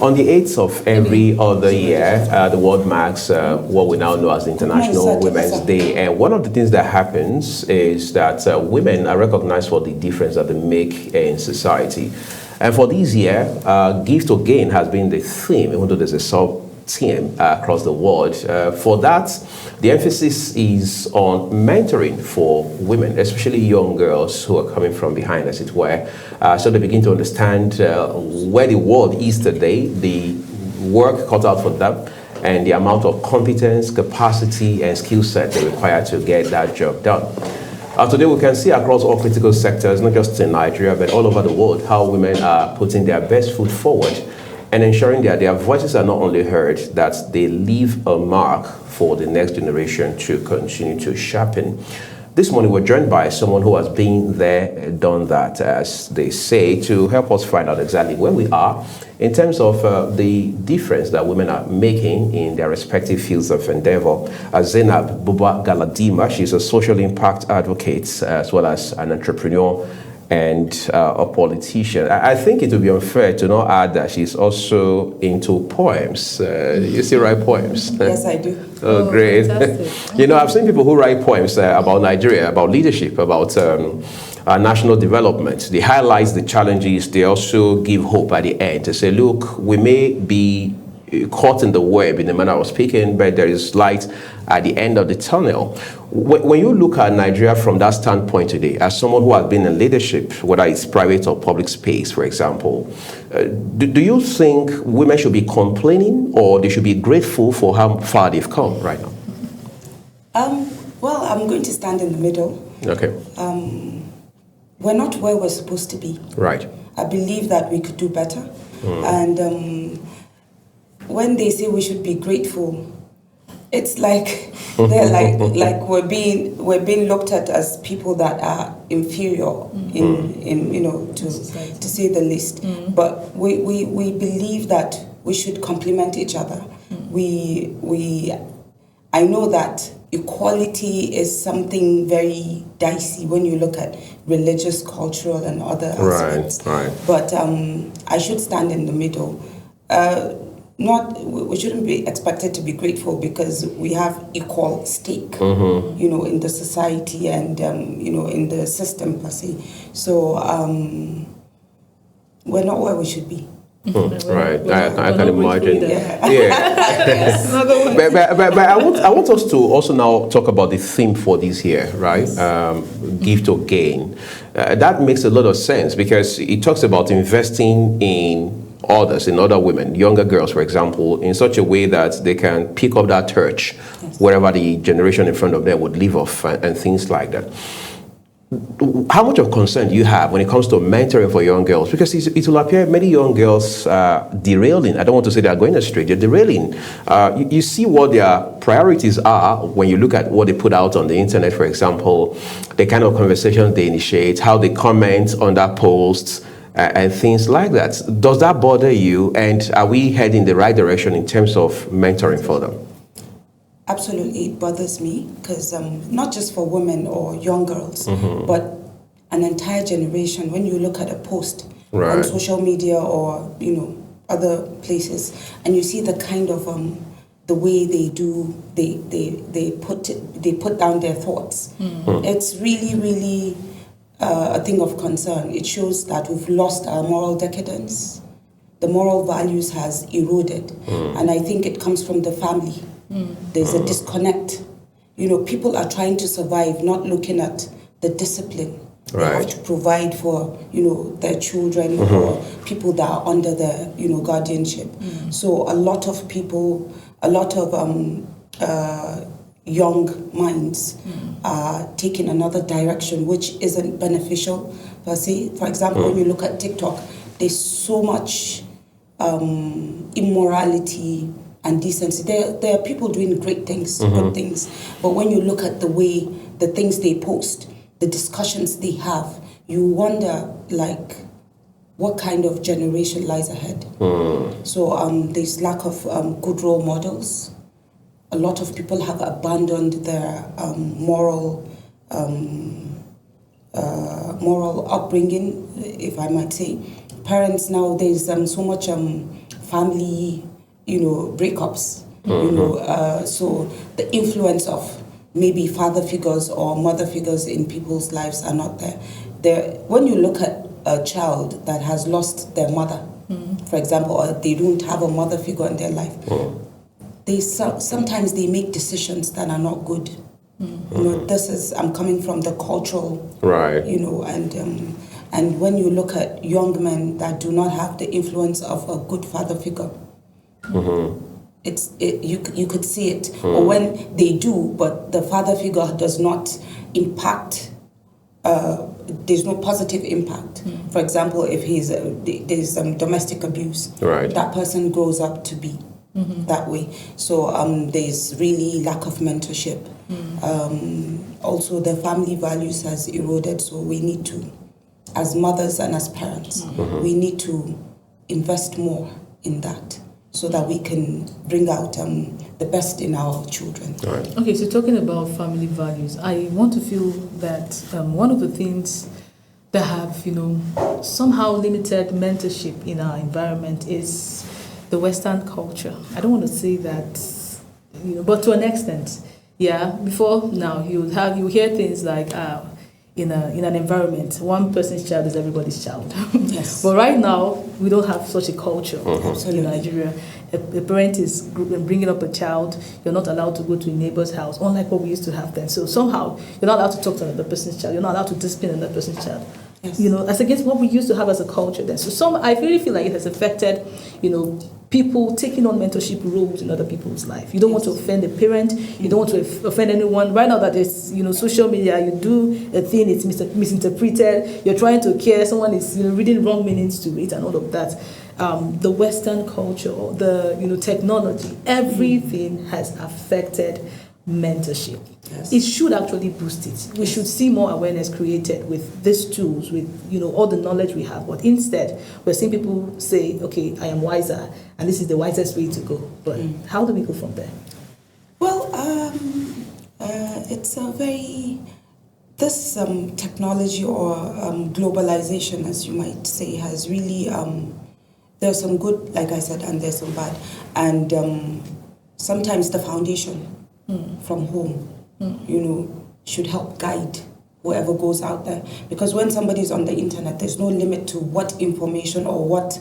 On the 8th of every other year, the world marks what we now know as the International Women's Day. And one of the things that happens is that women are recognized for the difference that they make in society. And for this year, Give to Gain has been the theme, even though there's a sub-theme across the world. For that, the emphasis is on mentoring for women, especially young girls who are coming from behind, as it were. So they begin to understand where the world is today, the work cut out for them, and the amount of competence, capacity, and skill set they require to get that job done. Today, we can see across all critical sectors, not just in Nigeria, but all over the world, how women are putting their best foot forward and ensuring that their voices are not only heard, that they leave a mark for the next generation to continue to sharpen. This morning, we're joined by someone who has been there, done that, as they say, to help us find out exactly where we are in terms of the difference that women are making in their respective fields of endeavor. Zainab Buba Galadima, she's a social impact advocate as well as an entrepreneur and a politician. I think it would be unfair to not add that she's also into poems. You still write poems? Yes, I do. Oh, great. I've seen people who write poems about Nigeria, about leadership, about national development. They highlight the challenges. They also give hope at the end. They say, look, we may be caught in the web in the manner of speaking, but there is light at the end of the tunnel. When you look at Nigeria from that standpoint today, as someone who has been in leadership, whether it's private or public space, for example, do you think women should be complaining or they should be grateful for how far they've come right now? Well, I'm going to stand in the middle. Okay. We're not where we're supposed to be. Right. I believe that we could do better. And when they say we should be grateful, it's like they're like we're being looked at as people that are inferior in to say the least. But we believe that we should complement each other. I know that equality is something very dicey when you look at religious, cultural, and other aspects. Right. But I should stand in the middle. We shouldn't be expected to be grateful because we have equal stake, in the society and in the system per se. So we're not where we should be. Right, I can imagine. But I want us to also now talk about the theme for this year, right? Give to Gain. That makes a lot of sense because it talks about investing in others, in other women, younger girls, for example, in such a way that they can pick up that torch wherever the generation in front of them would leave off and things like that. How much of concern do you have when it comes to mentoring for young girls? Because it will appear many young girls are derailing. I don't want to say they're going astray, they're derailing. You see what their priorities are when you look at what they put out on the internet, for example, the kind of conversations they initiate, how they comment on that posts, and things like that. Does that bother you? And are we heading the right direction in terms of mentoring for them? Absolutely, it bothers me because not just for women or young girls, but an entire generation. When you look at a post on social media or other places, and you see the kind of the way they put down their thoughts, it's really a thing of concern. It shows that we've lost our moral decadence. The moral values has eroded, and I think it comes from the family. There's a disconnect. People are trying to survive, not looking at the discipline they have to provide for, their children or people that are under their, guardianship. So a lot of people, young minds are taking another direction, which isn't beneficial per se. For example, when you look at TikTok, there's so much immorality and decency. There are people doing great things, good things, but when you look at the things they post, the discussions they have, you wonder, what kind of generation lies ahead. So there's lack of good role models. A lot of people have abandoned their moral upbringing, if I might say. Parents nowadays, so much family, breakups. So the influence of maybe father figures or mother figures in people's lives are not there. When you look at a child that has lost their mother, for example, or they don't have a mother figure in their life, sometimes they make decisions that are not good. I'm coming from the cultural, right? And when you look at young men that do not have the influence of a good father figure, you could see it. Or when they do, but the father figure does not impact. There's no positive impact. For example, if there's domestic abuse, right, that person grows up to be that way. So there's really lack of mentorship. Also, the family values has eroded. So we need to, as mothers and as parents, we need to invest more in that, so that we can bring out the best in our children. Right. Okay, so talking about family values, I want to feel that one of the things that have, somehow limited mentorship in our environment is the Western culture. I don't want to say that, but to an extent, yeah. Before now, you hear things like, in an environment, one person's child is everybody's child. Yes. But right now, we don't have such a culture Absolutely. in Nigeria. A parent is bringing up a child, you're not allowed to go to a neighbor's house, unlike what we used to have then. So somehow, you're not allowed to talk to another person's child, you're not allowed to discipline another person's child. Yes. As against what we used to have as a culture then. So I really feel like it has affected, people taking on mentorship roles in other people's life. You don't want to offend a parent, you don't want to offend anyone. Right now that there's, social media, you do a thing, it's misinterpreted, you're trying to care, someone is, reading wrong meanings to it and all of that. The Western culture, the, technology, everything has affected mentorship. Yes. It should actually boost it. We should see more awareness created with these tools, with all the knowledge we have. But instead, we're seeing people say, "Okay, I am wiser, and this is the wisest way to go." But how do we go from there? Well, it's a very this technology or globalization, as you might say, has really there's some good, like I said, and there's some bad, and sometimes the foundation from home, should help guide whoever goes out there. Because when somebody's on the internet, there's no limit to what information or what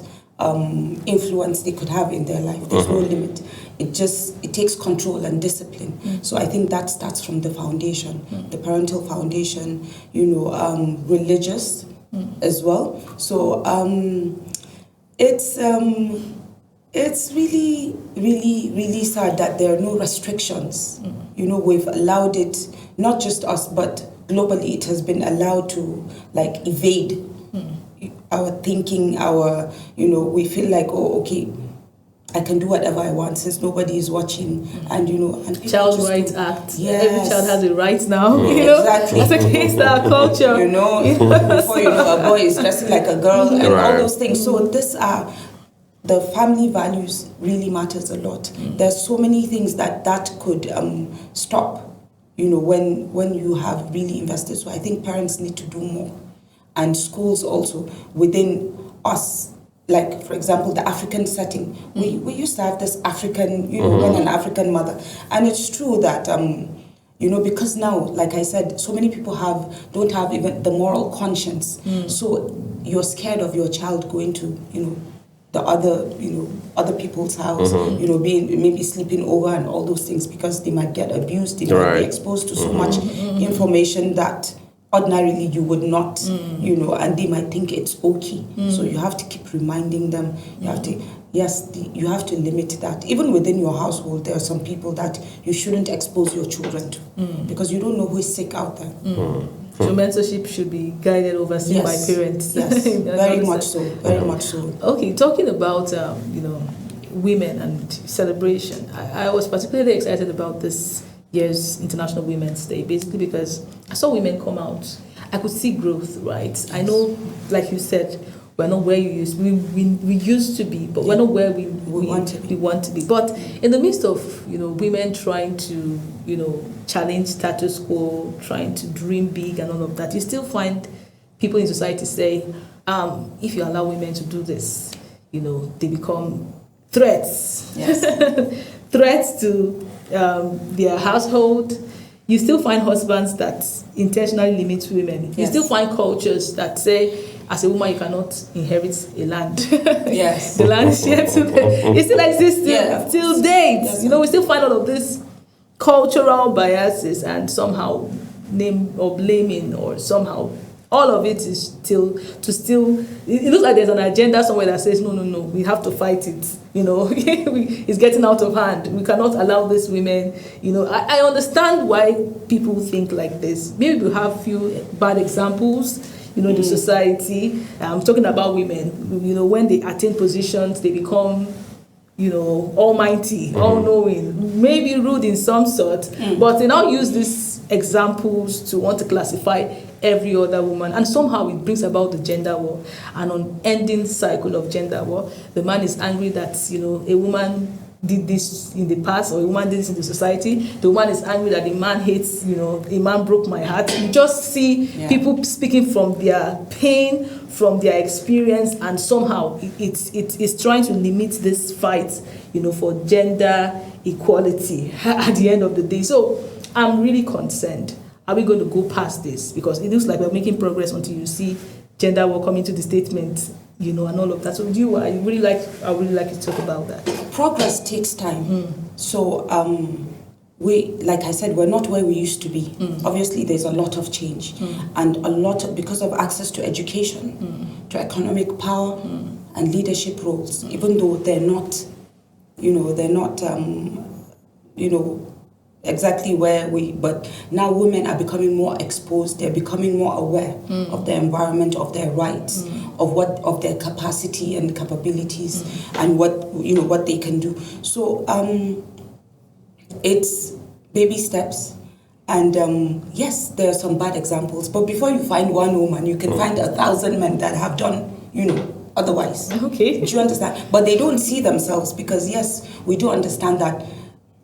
influence they could have in their life. There's no limit. It takes control and discipline. So I think that starts from the foundation, the parental foundation, religious as well. So it's really, really, really sad that there are no restrictions. We've allowed it, not just us, but globally it has been allowed to evade our thinking, we feel like, oh, okay, I can do whatever I want since nobody is watching, and and Child Rights Act. Yes. Every child has a right now. Exactly. That's against our culture. Before a boy is dressing like a girl and all those things. So the family values really matters a lot. There's so many things that could stop, when you have really invested. So I think parents need to do more, and schools also within us. Like, for example, the African setting. We used to have this African, when an African mother. And it's true that, because now, like I said, so many people don't have even the moral conscience. So you're scared of your child going to, the other people's house, being maybe sleeping over and all those things, because they might get abused, they might be exposed to so much information that ordinarily you would not, and they might think it's okay. So you have to keep reminding them. You have to, you have to limit that. Even within your household, there are some people that you shouldn't expose your children to, because you don't know who is sick out there. So mentorship should be guided, overseen by parents. Yes, very much so. Very much so. Okay, talking about women and celebration, I was particularly excited about this year's International Women's Day, basically because I saw women come out. I could see growth, right? I know, like you said, we're not where we used to be, but we're not where we want to be. But in the midst of women trying to challenge status quo, trying to dream big and all of that, you still find people in society say, if you allow women to do this, they become threats. Yes. Threats to their household. You still find husbands that intentionally limit women. You Yes. still find cultures that say, as a woman, you cannot inherit a land. Yes. The land is shared to them. It still exists Yeah. till date. Yes. You know, we still find all of these cultural biases and somehow name or blaming, or somehow all of it is still it looks like there's an agenda somewhere that says no, we have to fight it, you know. It's getting out of hand. We cannot allow these women, you know. I understand why people think like this. Maybe we have few bad examples, you know, in the society. I'm talking about women, you know, when they attain positions, they become, you know, almighty, all-knowing, maybe rude in some sort, but they now use these examples to want to classify every other woman, and somehow it brings about the gender war, an unending cycle of gender war. The man is angry that, you know, a woman did this in the past, or a woman did this in the society. The woman is angry that the man hates, you know, a man broke my heart. You just see people speaking from their pain, from their experience, and somehow it's trying to limit this fight, you know, for gender equality at the end of the day. So I'm really concerned. Are we going to go past this? Because it looks like we're making progress until you see gender war come into the statement, you know, and all of that. So I would really like to talk about that. Progress takes time. So we, like I said, we're not where we used to be. Obviously, there's a lot of change, and a lot because of access to education, to economic power, and leadership roles. Even though they're not, exactly where but now women are becoming more exposed. They're becoming more aware of their environment, of their rights, of their capacity and capabilities, and what they can do. So it's baby steps, and yes, there are some bad examples. But before you find one woman, you can find 1,000 men that have done, otherwise. Okay. Do you understand? But they don't see themselves, because yes, we do understand that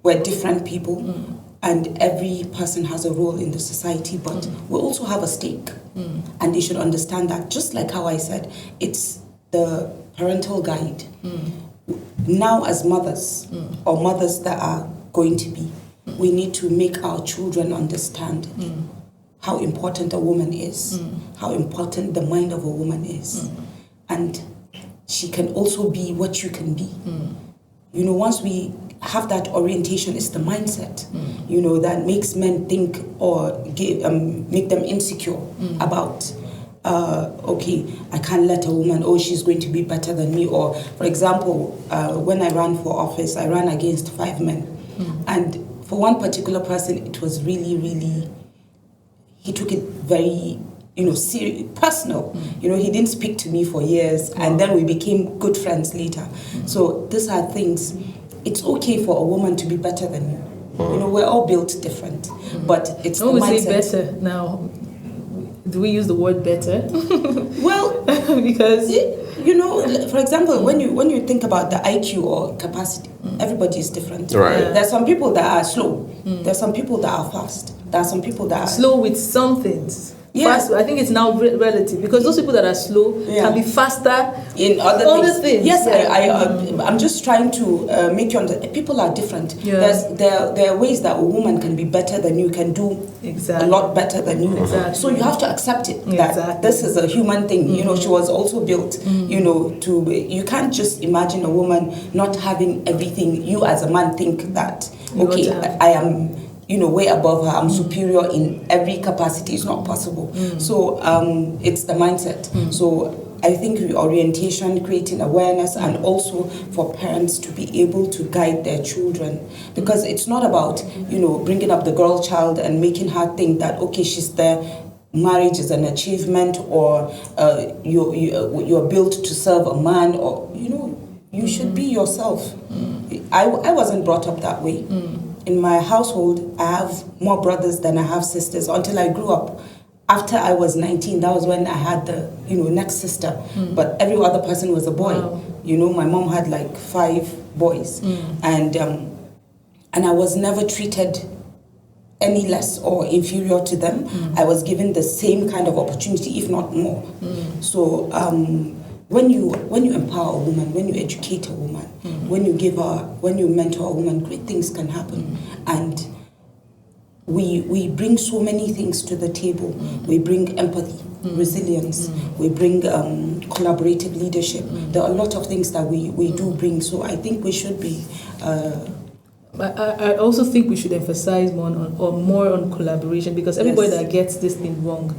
we're different people, and every person has a role in the society, but we also have a stake. And they should understand that, just like how I said, it's the parental guide. Now, as mothers, or mothers that are going to be, we need to make our children understand how important a woman is, how important the mind of a woman is. And she can also be what you can be. Once we have that orientation, it's the mindset, that makes men think or make them insecure about, okay, I can't let a woman, she's going to be better than me. Or, for example, when I ran for office, I ran against 5 men. And for one particular person, it was really, really, he took it very, serious, personal. He didn't speak to me for years, and then we became good friends later. So these are things. It's okay for a woman to be better than you. We're all built different, but it's the mindset. When we say better now, do we use the word better? Well, because for example, when you think about the IQ or capacity, everybody is different. Right. There's some people that are slow. There's some people that are fast. There are some people that are slow with some things. Yeah. Fast, I think it's now relative, because those people that are slow can be faster in other things. Yes, yeah. I'm just trying to make you understand. People are different. Yeah. There are ways that a woman can be better than you, can do a lot better than you. Exactly. So you have to accept it that this is a human thing. She was also built. You can't just imagine a woman not having everything. You as a man think that I am. Way above her, I'm superior in every capacity. It's not possible. So it's the mindset. So I think reorientation, creating awareness, and also for parents to be able to guide their children, because it's not about bringing up the girl child and making her think that she's there. Marriage is an achievement, or you're built to serve a man, or you should be yourself. I wasn't brought up that way. In my household, I have more brothers than I have sisters until I grew up. After I was 19, that was when I had the next sister. But every other person was a boy. Wow. My mom had like 5 boys, and I was never treated any less or inferior to them. I was given the same kind of opportunity, if not more. So when you empower a woman, when you educate a woman, when you mentor a woman, great things can happen. And we bring so many things to the table. We bring empathy, resilience. We bring collaborative leadership. There are a lot of things that we do bring. So I think we should be. I also think we should emphasize more on collaboration, because everybody that gets this thing wrong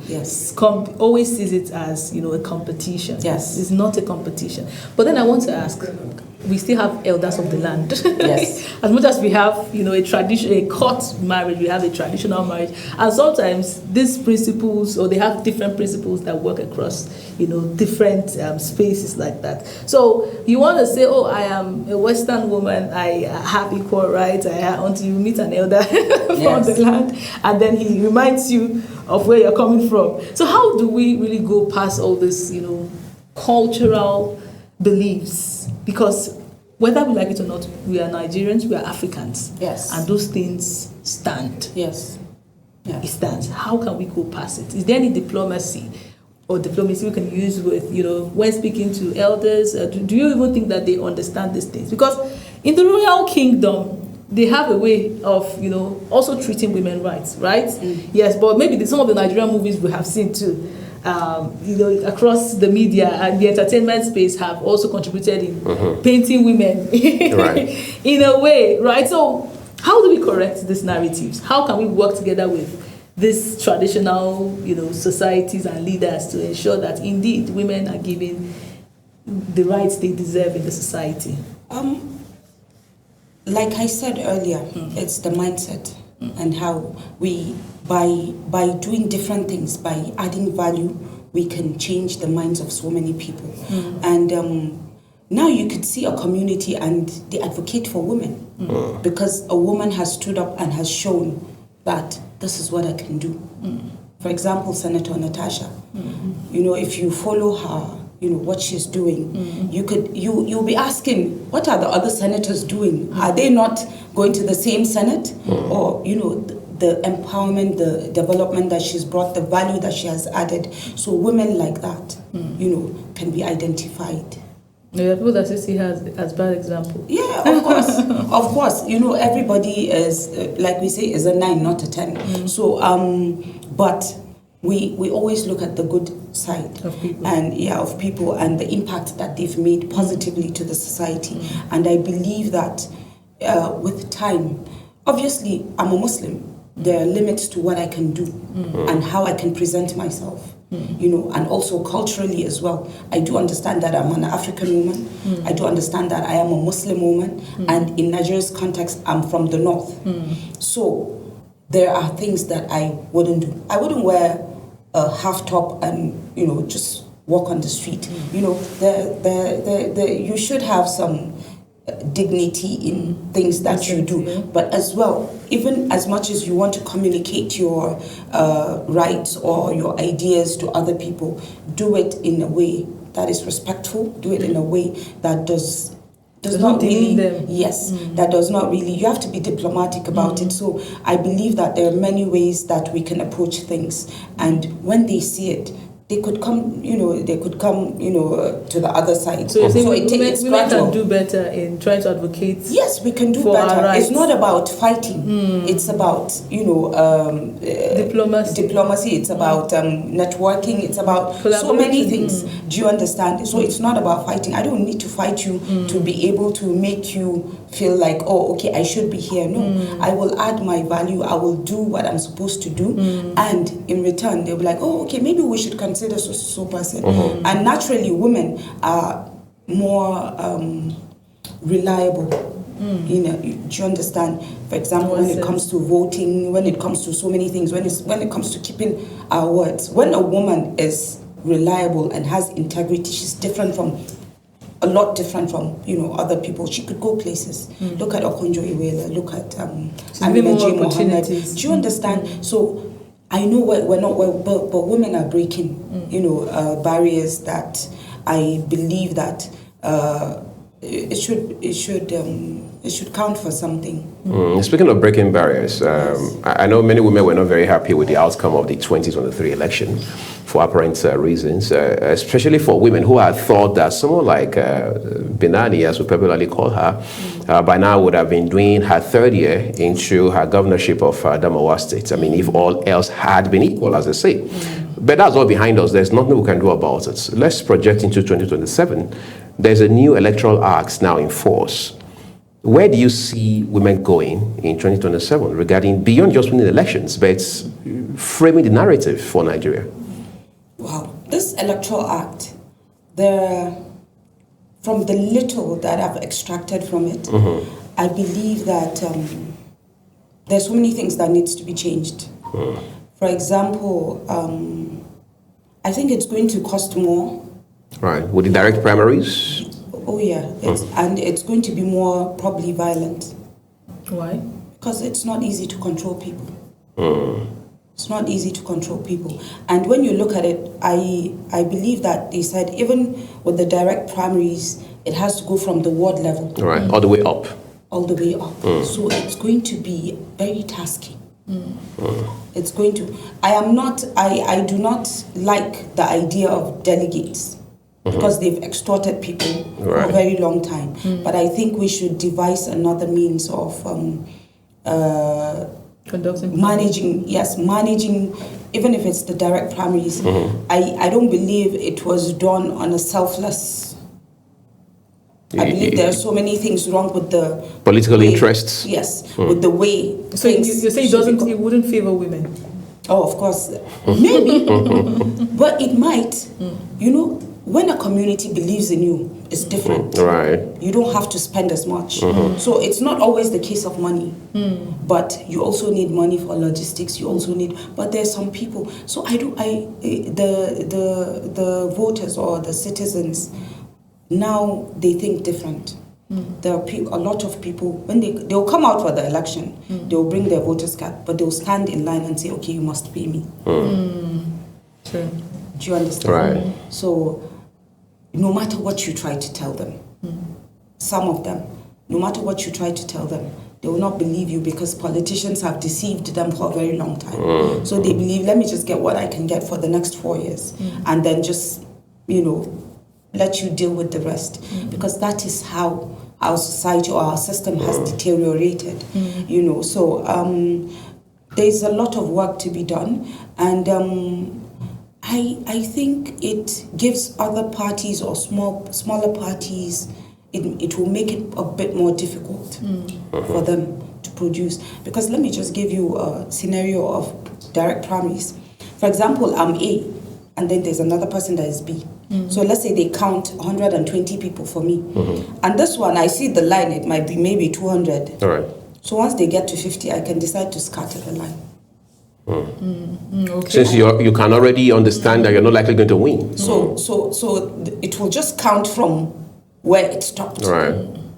always sees it as a competition. Yes, it's not a competition. But then I want to ask, we still have elders of the land. Yes. As much as we have a court marriage, we have a traditional marriage, and sometimes these principles, or they have different principles that work across different spaces like that. So you want to say, I am a Western woman, I have equal rights, until you meet an elder from the land, and then he reminds you of where you're coming from. So how do we really go past all this cultural beliefs? Because whether we like it or not, we are Nigerians, we are Africans. Yes. And those things stand. Yes. It stands. How can we go past it? Is there any diplomacy we can use with, when speaking to elders? Do you even think that they understand these things? Because in the royal kingdom, they have a way of, also treating women's rights, right? Yes, but maybe some of the Nigerian movies we have seen too, across the media and the entertainment space have also contributed in painting women in a way, right? So how do we correct these narratives? How can we work together with these traditional, societies and leaders to ensure that indeed women are given the rights they deserve in the society? Like I said earlier, it's the mindset and how we, by doing different things, by adding value, we can change the minds of so many people. And now you could see a community and they advocate for women because a woman has stood up and has shown that this is what I can do. For example, Senator Natasha, if you follow her, what she's doing, you'll be asking, what are the other senators doing? Are they not going to the same Senate? Or, the empowerment, the development that she's brought, the value that she has added. So women like that, can be identified. There are people that see her as bad example. Yeah, of course. Of course. Everybody is, like we say, is a 9, not a 10. So, but we always look at the good side of people. Of people and the impact that they've made positively to the society. And I believe that with time, obviously I'm a Muslim. There are limits to what I can do and how I can present myself. And also culturally as well. I do understand that I'm an African woman. I do understand that I am a Muslim woman. And in Nigeria's context, I'm from the north. So there are things that I wouldn't do. I wouldn't wear a half top and, just walk on the street. You should have some dignity in things that you do. But as well, even as much as you want to communicate your rights or your ideas to other people, do it in a way that is respectful. Do it in a way that does not really them. Yes, that does not really. You have to be diplomatic about it. So I believe that there are many ways that we can approach things, and when they see it, they could come, to the other side. So women can do better in trying to advocate. Yes, we can do better. It's not about fighting. It's about, diplomacy. It's about networking. It's about so many things. Do you understand? So it's not about fighting. I don't need to fight you to be able to make you feel like, I should be here. No, I will add my value. I will do what I'm supposed to do. And in return, they'll be like, maybe we should consider so person. And naturally, women are more reliable. Do you understand? For example, when it comes to voting, when it comes to so many things, when it comes to keeping our words, when a woman is reliable and has integrity, she's a lot different from other people. She could go places. Look at Okonjo Iweala. Look at Amina J. Mohammed. Do you understand? So I know we're not, but women are breaking, barriers that I believe that it should count for something. Speaking of breaking barriers, I know many women were not very happy with the outcome of the 2023 election for apparent reasons, especially for women who had thought that someone like Binani, as we popularly call her, by now would have been doing her third year into her governorship of Adamawa State. I mean, if all else had been equal, as they say. But that's all behind us. There's nothing we can do about it. Let's project into 2027. There's a new electoral act now in force. Where do you see women going in 2027 regarding beyond just winning elections, but framing the narrative for Nigeria? Wow, this electoral act, from the little that I've extracted from it, I believe that there's so many things that needs to be changed. For example, I think it's going to cost more. Right, with the direct primaries? Oh yeah, and it's going to be more probably violent. Why? Because it's not easy to control people. It's not easy to control people. And when you look at it, I believe that they said even with the direct primaries, it has to go from the ward level. Right, all the way up. All the way up. So it's going to be very tasky. It's going to. I do not like the idea of delegates. Because they've extorted people for a very long time. But I think we should devise another means of managing, even if it's the direct primaries. I don't believe it was done on a selfless. I believe there are so many things wrong with the political interests. Yes, with the way. So you say it wouldn't favor women? Oh, of course, maybe, but it might. You know. When a community believes in you, it's different. Right. You don't have to spend as much. So it's not always the case of money. But you also need money for logistics. You also need. But there's some people. So the voters or the citizens now they think different. There are a lot of people when they'll come out for the election. They'll bring their voters card, but they'll stand in line and say, "Okay, you must pay me." True. Do you understand? Right. So. No matter what you try to tell them, some of them, no matter what you try to tell them, they will not believe you because politicians have deceived them for a very long time. So they believe, let me just get what I can get for the next 4 years and then just, let you deal with the rest. Because that is how our society or our system has deteriorated, So there's a lot of work to be done. And I think it gives other parties or smaller parties, it will make it a bit more difficult for them to produce. Because let me just give you a scenario of direct primaries. For example, I'm A, and then there's another person that is B. So let's say they count 120 people for me. And this one, I see the line, it might be maybe 200. All right. So once they get to 50, I can decide to scatter the line. Okay. Since you can already understand that you're not likely going to win. So it will just count from where it stopped. Right.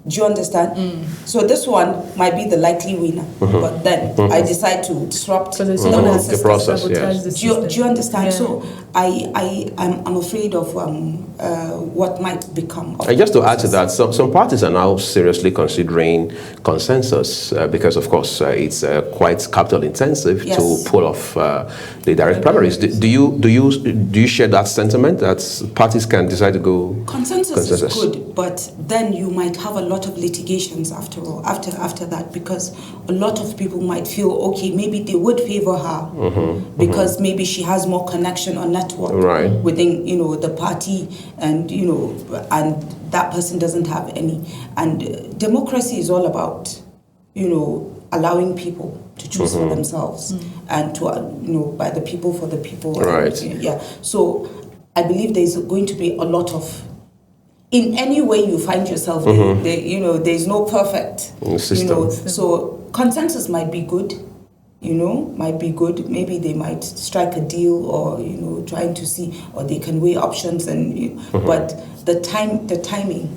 Do you understand? So this one might be the likely winner, but then I decide to disrupt the process. Yes. Do you understand? Yeah. So I'm afraid of what might become. And just to add to that, some parties are now seriously considering consensus because, of course, it's quite capital intensive to pull off the direct primaries. Do you share that sentiment that parties can decide to go consensus is good, but then you might have a lot of litigations after that because a lot of people might feel okay, maybe they would favor her because maybe she has more connection or network within the party, and and that person doesn't have any. And democracy is all about allowing people to choose for themselves and to by the people for the people. Right. So I believe there's going to be a lot of. In any way you find yourself, there's no perfect system. So consensus might be good, Maybe they might strike a deal, or trying to see, or they can weigh options, and but the timing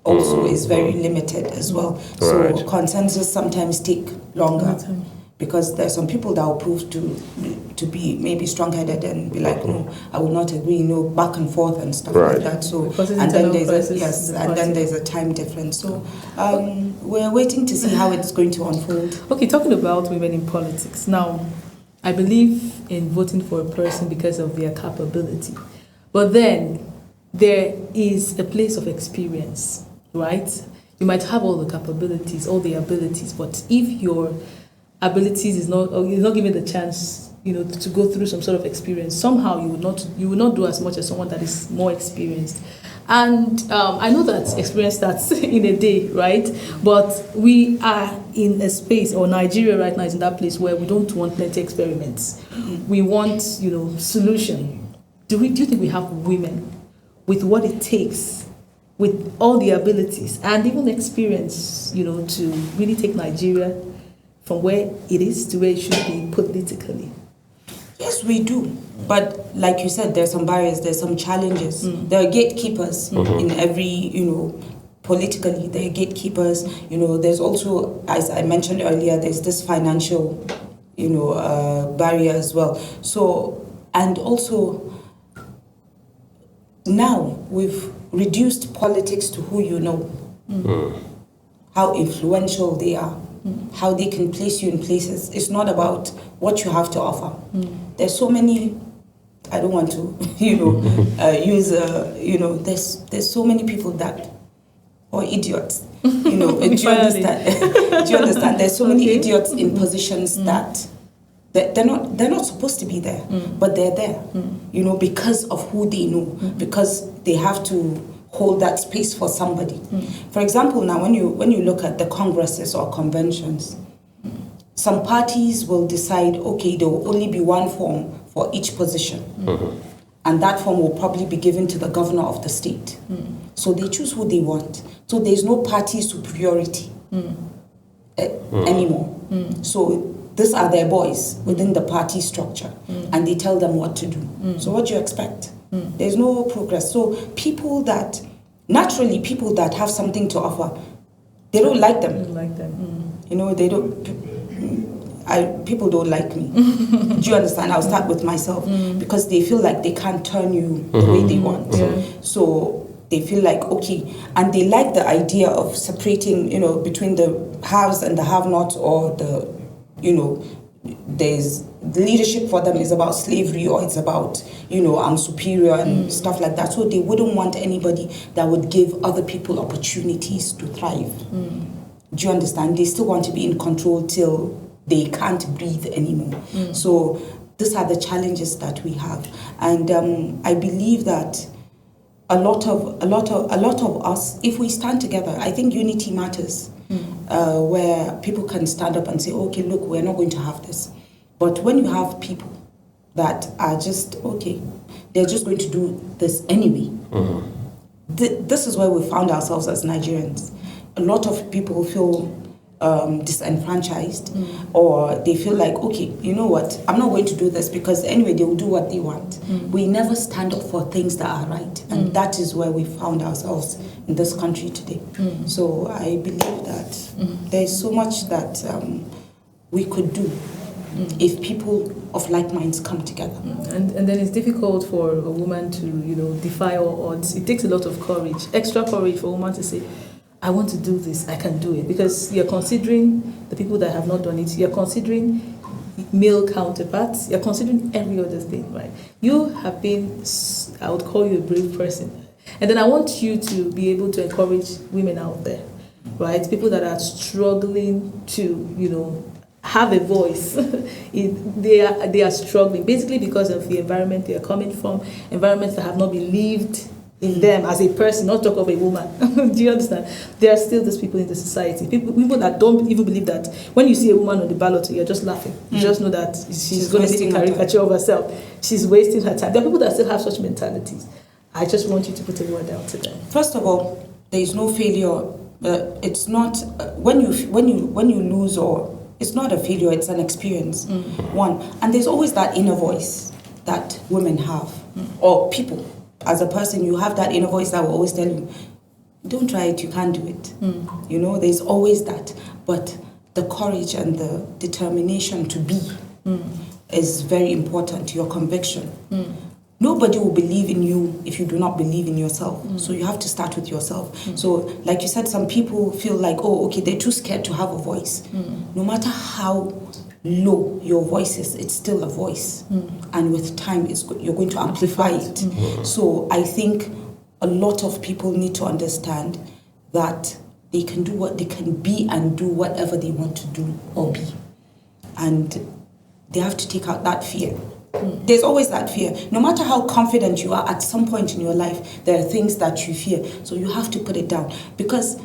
also is very limited as well. So consensus sometimes take longer. Because there's some people that will prove to be maybe strong-headed and be like, no, I will not agree, back and forth and stuff like that. So and then there's a time difference. So we're waiting to see how it's going to unfold. Okay, talking about women in politics now, I believe in voting for a person because of their capability. But then there is a place of experience, right? You might have all the capabilities, all the abilities, but if your abilities is not, or you're not given the chance, to go through some sort of experience, somehow you will not do as much as someone that is more experienced. And I know that experience starts in a day, right? But we are in a space, or Nigeria right now is in that place where we don't want plenty experiments. We want, solution. Do you think we have women with what it takes, with all the abilities and even experience, to really take Nigeria from where it is to where it should be politically? Yes, we do. But like you said, there's some barriers, there's some challenges. There are gatekeepers in every, politically, there are gatekeepers. There's also, as I mentioned earlier, there's this financial, barrier as well. So, and also, now we've reduced politics to who you know, how influential they are, how they can place you in places. It's not about what you have to offer. There's so many, I don't want to, use, there's so many people that, or idiots, do you understand? Do you understand? There's so many idiots in positions that they're not supposed to be there, but they're there, because of who they know, because they have to hold that space for somebody. For example, now when you look at the congresses or conventions, some parties will decide, okay, there will only be one form for each position. And that form will probably be given to the governor of the state. So they choose who they want. So there's no party superiority anymore. So these are their boys within the party structure, and they tell them what to do. So what do you expect? There's no progress. So people that have something to offer, they don't like them. They don't. People don't like me. Do you understand? I'll start with myself, because they feel like they can't turn you the way they want. So they feel like, okay, and they like the idea of separating, between the haves and the have-nots, or there's the leadership for them is about slavery, or it's about, I'm superior and stuff like that. So they wouldn't want anybody that would give other people opportunities to thrive. Do you understand? They still want to be in control till they can't breathe anymore. So these are the challenges that we have, and I believe that a lot of us, if we stand together, I think unity matters. Where people can stand up and say, okay, look, we're not going to have this. But when you have people that are just, okay, they're just going to do this anyway. This is where we found ourselves as Nigerians. A lot of people feel disenfranchised, or they feel like, okay, you know what, I'm not going to do this because anyway they will do what they want. We never stand up for things that are right, and that is where we found ourselves in this country today. So I believe that there is so much that we could do if people of like minds come together. And then it's difficult for a woman to defy all odds. It takes a lot of courage, extra courage for a woman to say, I want to do this, I can do it. Because you're considering the people that have not done it. You're considering male counterparts. You're considering every other thing, right? You have been, I would call you a brave person. And then I want you to be able to encourage women out there, right? People that are struggling to, have a voice. They are struggling, basically because of the environment they are coming from, environments that have not been lived in them as a person, not talk of a woman. Do you understand? There are still these people in the society, people that don't even believe that when you see a woman on the ballot, you're just laughing. You just know that she's going to make a caricature of herself. She's wasting her time. There are people that still have such mentalities. I just want you to put a word out to them. First of all, there is no failure. It's not when you lose, or it's not a failure. It's an experience. One, and there's always that inner voice that women have, or people. As a person, you have that inner voice that will always tell you, don't try it, you can't do it. There's always that. But the courage and the determination to be is very important, your conviction. Nobody will believe in you if you do not believe in yourself. So you have to start with yourself. So like you said, some people feel like, oh, okay, they're too scared to have a voice. No matter how low your voice is, it's still a voice. And with time, you're going to amplify it. So I think a lot of people need to understand that they can do what they can be and do whatever they want to do or be. And they have to take out that fear. There's always that fear. No matter how confident you are, at some point in your life, there are things that you fear. So you have to put it down, because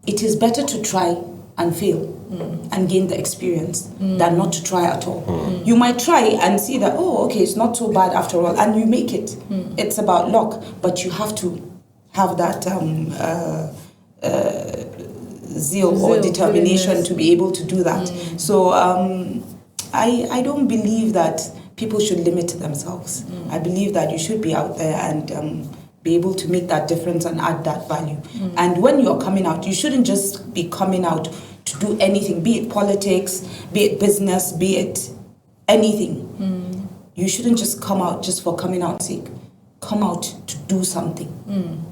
it is better to try and fail and gain the experience than not to try at all. You might try and see that, oh, okay, it's not so bad after all, and you make it. It's about luck, but you have to have that zeal or determination to be able to do that. So I don't believe that people should limit themselves. I believe that you should be out there and be able to make that difference and add that value. And when you're coming out, you shouldn't just be coming out to do anything, be it politics, be it business, be it anything. You shouldn't just come out just for coming out's sake. Come out to do something.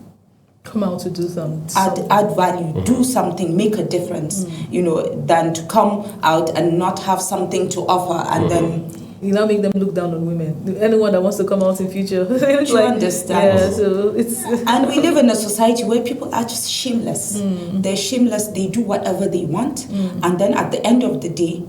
Come out to do something. Add value, do something, make a difference, than to come out and not have something to offer and then... You now make them look down on women. Anyone that wants to come out in future. You understand? Yeah, so it's... And we live in a society where people are just shameless. They're shameless, they do whatever they want, and then at the end of the day,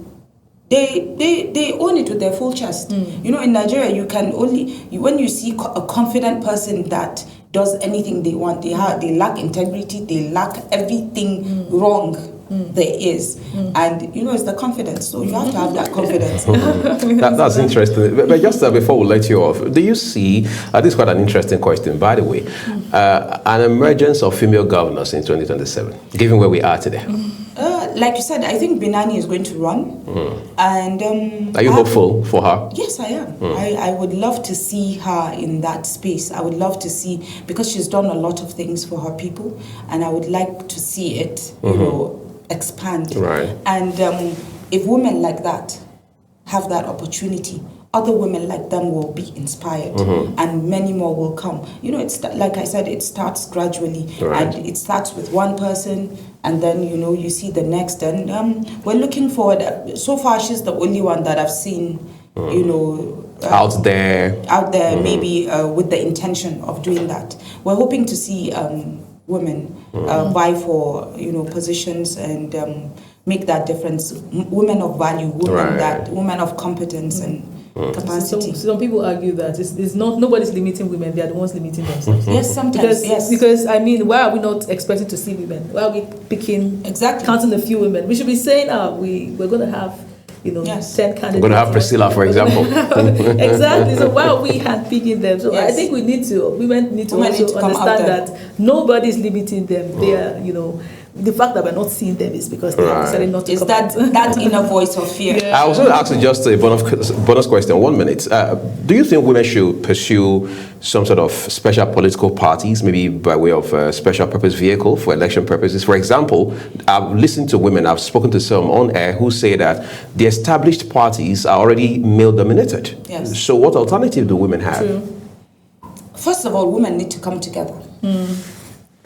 they own it with their full chest. In Nigeria, you can only... When you see a confident person that does anything they want, they lack integrity, they lack everything wrong there is. And it's the confidence, so you have to have that confidence. That's interesting. But just before we let you off, do you see, this is quite an interesting question, by the way, an emergence of female governors in 2027, given where we are today? Like you said, I think Binani is going to run. And are you hopeful for her? Yes, I am. I would love to see her in that space. I would love to see, because she's done a lot of things for her people, and I would like to see it, expand. Right. And if women like that have that opportunity, other women like them will be inspired, and many more will come. It's like I said, it starts gradually, and it starts with one person, and then you see the next, and we're looking forward. So far, she's the only one that I've seen, out there, maybe with the intention of doing that. We're hoping to see women vie for positions and make that difference. Women of value, women of competence and capacity. Some people argue that it's not, nobody's limiting women; they are the ones limiting themselves. Yes, sometimes. Because why are we not expecting to see women? Why are we picking counting a few women? We should be saying, we're going to have 10 candidates. We're going to have Priscilla, for example. Exactly. So why are we handpicking them? So I think women need to also understand that nobody's limiting them. They are, the fact that we're not seeing them is because they have decided not to come out. That inner voice of fear. Yeah. I was going to ask you just a bonus question, 1 minute. Do you think women should pursue some sort of special political parties, maybe by way of a special purpose vehicle for election purposes? For example, I've listened to women, I've spoken to some on air who say that the established parties are already male-dominated. Yes. So what alternative do women have? True. First of all, women need to come together.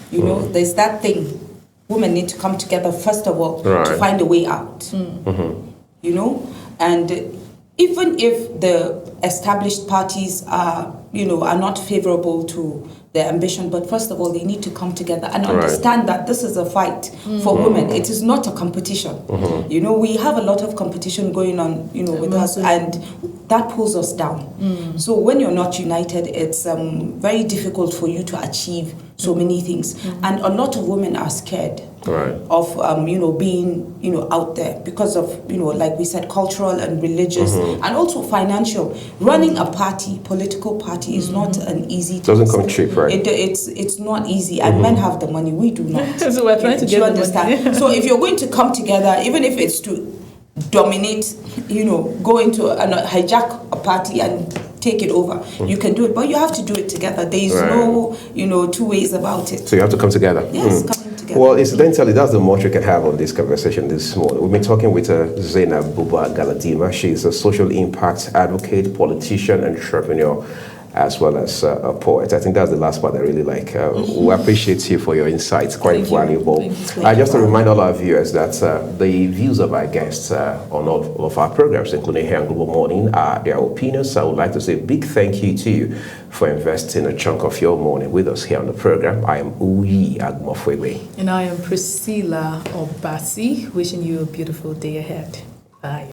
There's that thing. Women need to come together, first of all, to find a way out. And even if the established parties are not favorable to their ambition, but first of all, they need to come together and understand that this is a fight for women. It is not a competition. We have a lot of competition going on, with us, and that pulls us down. So when you're not united, it's very difficult for you to achieve so many things. And a lot of women are scared of, being, out there because of, like we said, cultural and religious and also financial. Running a political party is not an easy task. Doesn't come cheap, right? It's not easy, and men have the money, we do not. So we're trying to get the money. So if you're going to come together, even if it's to dominate, go into hijack a party and take it over, you can do it, but you have to do it together. There is no, two ways about it. So you have to come together. Yes, coming together. Well, incidentally, that's the most we can have on this conversation this morning. We've been talking with Zainab Buba Galadima. She's a social impact advocate, politician, entrepreneur, as well as a poet. I think that's the last part I really like. We appreciate you for your insights, quite valuable. Just to remind all our viewers that the views of our guests on all of our programs, including here on Global Morning, are their opinions. I would like to say a big thank you to you for investing a chunk of your morning with us here on the program. I am Uyi Agmofwebe. And I am Priscilla Obasi, wishing you a beautiful day ahead. Bye.